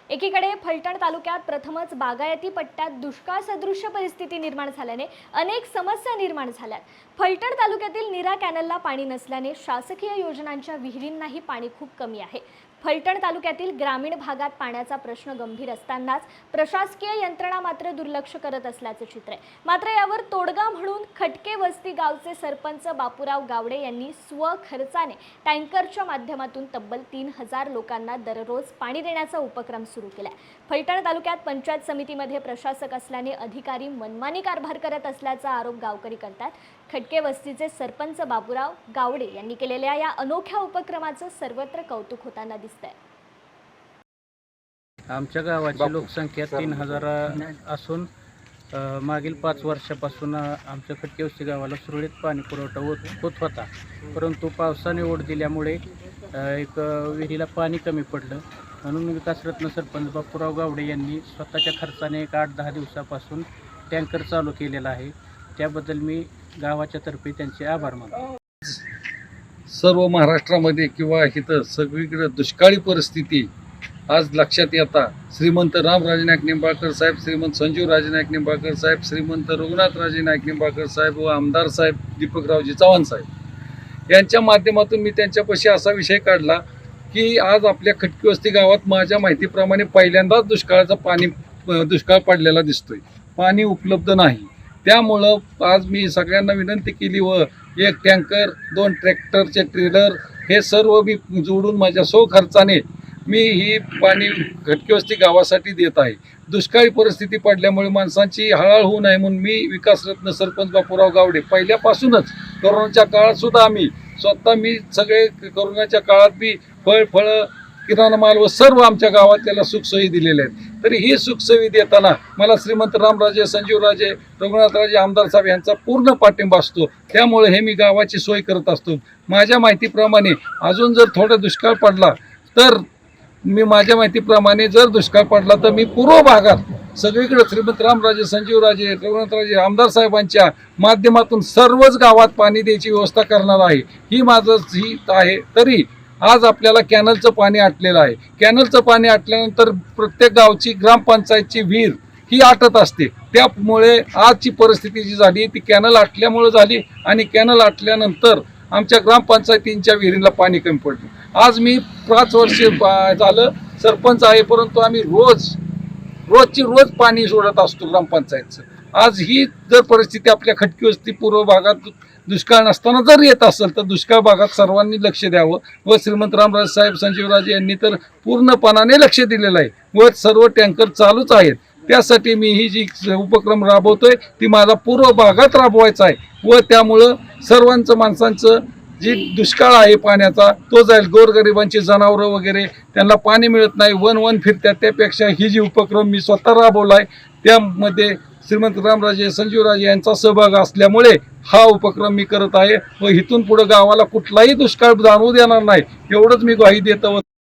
एकीकडे फलटण तालुक्यात प्रथमच बागायती पट्ट्यात दुष्काळ सदृश परिस्थिती निर्माण झाल्याने अनेक समस्या निर्माण झाल्यात। फलटण तालुक्यातील नीरा कॅनलला पाणी नसल्याने शासकीय योजनांच्या विहिरींनाही पाणी खूप कमी आहे। फलटण तालुक्यातील ग्रामीण भागात पाण्याचा प्रश्न गंभीर असतानाच प्रशासकीय यंत्रणा मात्र दुर्लक्ष करत असल्याचे चित्र आहे। मात्र यावर तोडगा म्हणून खटके वस्ती गावचे सरपंच बापूराव गावडे यांनी स्वखर्चाने टँकरच्या माध्यमातून तब्बल 3000 लोकांना दररोज पाणी देण्याचा उपक्रम सुरू केला आहे। फलटण तालुक्यात पंचायत समितीमध्ये प्रशासक असल्याने अधिकारी मनमानी कारभार करत असल्याचा आरोप गावकरी करतात। खटके वस्तीचे सरपंच बापूराव गावडे यांनी केलेल्या या अनोख्या उपक्रमाचं सर्वत्र कौतुक होताना दिसतंय। आमच्या गावाची लोकसंख्या 3000 असून मागील 5 वर्षापासून आमच्या खटके वस्ती गावाला सुरळीत पाणी पुरवठा होत होता, परंतु पावसाने ओढ दिल्यामुळे एक विहिरीला पाणी कमी पडलं। म्हणून विकासरत्न सरपंच बापूराव गावडे यांनी स्वतःच्या खर्चाने एक 8-10 दिवसापासून टँकर चालू केलेला आहे। त्याबद्दल मी गावाच्या तर्फे त्यांचे आभार मानतो। सर्व महाराष्ट्रामध्ये किंवा इथं सगळीकडे दुष्काळी परिस्थिती आज लक्षात येता श्रीमंत रामराजे नाईक निंबाळकर साहेब, श्रीमंत संजीवराजे नाईक निंबाळकर साहेब, श्रीमंत रघुनाथराजे नाईक निंबाळकर साहेब व आमदार साहेब दीपकरावजी चव्हाण साहेब यांच्या माध्यमातून मी त्यांच्यापाशी असा विषय काढला की आज आपल्या खटके वस्ती गावात माझ्या माहितीप्रमाणे पहिल्यांदाच दुष्काळ पडलेला दिसतोय, पाणी उपलब्ध नाही। त्यामुळं आज मी सगळ्यांना विनंती केली व एक टँकर, 2 ट्रॅक्टरचे ट्रेलर हे सर्व मी जोडून माझ्या खर्चाने मी ही पाणी खटके वस्ती गावासाठी देत आहे। दुष्काळी परिस्थिती पडल्यामुळे माणसांची हळहळ होऊ नये म्हणून मी विकासरत्न सरपंच बापूराव गावडे पहिल्यापासूनच कोरोनाच्या काळात सुद्धा मी सगळे कोरोनाच्या काळात बी फळं किराणा माल व सर्व आमच्या गावात त्याला सुखसोयी दिलेल्या आहेत। तरी ही सुखसोयी देताना मला श्रीमंत रामराजे, संजीवराजे, रघुनाथराजे आमदार साहेब यांचा पूर्ण पाठिंबा असतो। त्यामुळे हे मी गावाची सोय करत असतो। माझ्या माहितीप्रमाणे अजून जर थोडा दुष्काळ पडला तर मी पूर्व भागात सगळीकडे श्रीमंत रामराजे, संजीवराजे, रघुनाथराजे आमदार साहेबांच्या माध्यमातून सर्वच गावात पाणी द्यायची व्यवस्था करणार आहे। ही माझं हित आहे। तरी आज आपल्याला कॅनलचं पाणी आटलेलं आहे। कॅनलचं पाणी आटल्यानंतर प्रत्येक गावची ग्रामपंचायतची विहीर ही आटत असते। त्यामुळे आजची परिस्थिती जी झाली ती कॅनल आटल्यामुळे झाली आणि कॅनल आटल्यानंतर आमच्या ग्रामपंचायतींच्या विहिरीला पाणी कमी पडलं। आज मी 5 वर्ष झालं सरपंच आहे, परंतु आम्ही रोज पाणी सोडत असतो ग्रामपंचायतचं। आज ही जर परिस्थिती आपल्या खटके वस्ती पूर्व भागात दुष्काळ नसताना जर येत असेल तर दुष्काळ भागात सर्वांनी लक्ष द्यावं व श्रीमंत रामराजे साहेब, संजीवराजे यांनी तर पूर्णपणाने लक्ष दिलेलं आहे व सर्व टँकर चालूच आहेत। त्यासाठी मी ही जी उपक्रम राबवतोय ती माझा पूर्व भागात राबवायचा आहे व त्यामुळं सर्वांचं माणसांचं जी दुष्काळ आहे पाण्याचा तो जाईल। गोरगरिबांची जनावरं वगैरे त्यांना पाणी मिळत नाही, वन फिरतात। त्यापेक्षा ही जी उपक्रम मी स्वतः राबवला आहे त्यामध्ये श्रीमंत रामराजे, संजीवराजे यांचा सहभाग असल्यामुळे हा उपक्रम मी करत आहे व इथून पुढे गावाला कुठलाही दुष्काळ जाणवू देणार नाही एवढंच मी ग्वाही देतो।